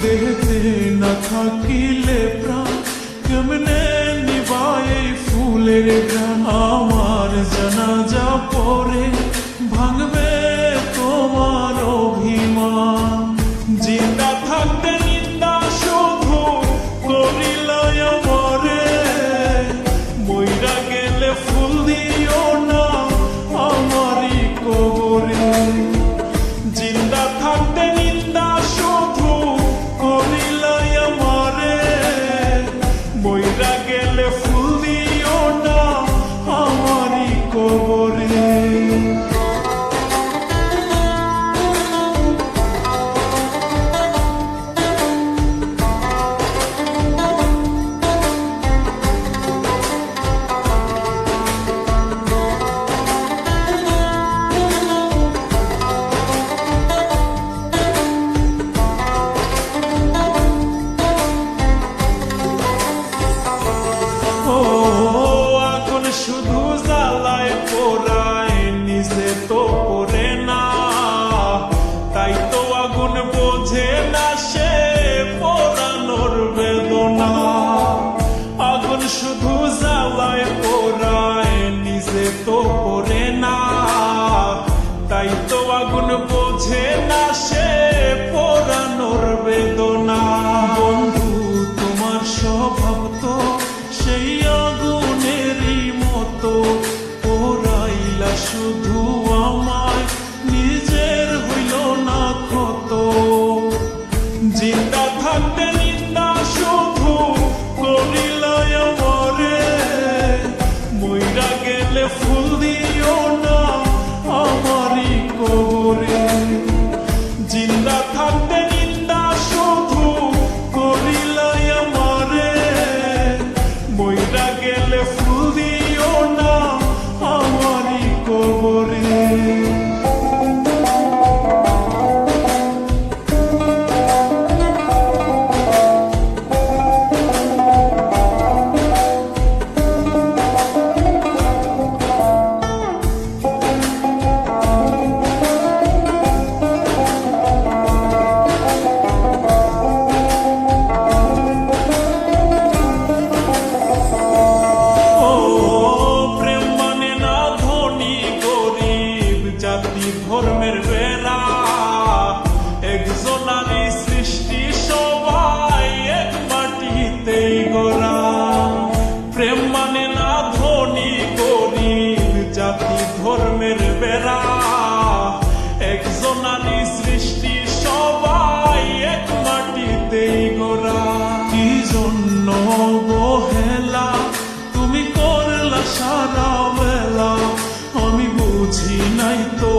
দেহতে না থাকিলে প্রাণ কেমনে নিবায় ফুলের গান। আমার জানাজা পরে ভাঙবে তোমার অভিমান। জিন্দা থাকতে নিন্দা শুধু করিলাই আমারে, মইরা গেলে ফুল দিও না আমারই কবরে। জিন্দা থাকতে নিন্দা শুধু করিলাই আমারে, মইরা গেলে ফুল দিও না আমারই কবরে। শুধু জ্বালায় পোড়ায় নিজে তো পড়ে না, তাই তো আগুন বোঝে না সে পোড়ানোর বেদনা। আগুন শুধু জ্বালায় পোড়ায় নিজে তো পড়ে না, তাই তো আগুন বোঝে না সে পোড়ানোর বেদনা। বন্ধু তোমার স্বভাব তো সেই আগুনেরই মতো, পোড়াইলা শুধু আমায় নিজের হইল না ক্ষত। জিন্দা থাকতে নিন্দা শুধু করিলাই আমারে, মইরা গেলে ফুল দিও না আমারই কবরে। জিন্দা থাকতে নিন্দা শুধু করিলাই আমারে, মইরা গেলে ফুল দিও না আমারই কবরে। ধর্মের বেড়া একজনারই সৃষ্টি, সবাই এক মাটিতেই গড়া। প্রেম মানে না ধনী গরিব জাতি ধর্মের বেড়া, একজনারই সৃষ্টি সবাই এক মাটিতেই গড়া। কি জন্য অবহেলা তুমি করলা সারা বেলা, আমি বুঝি নাই তো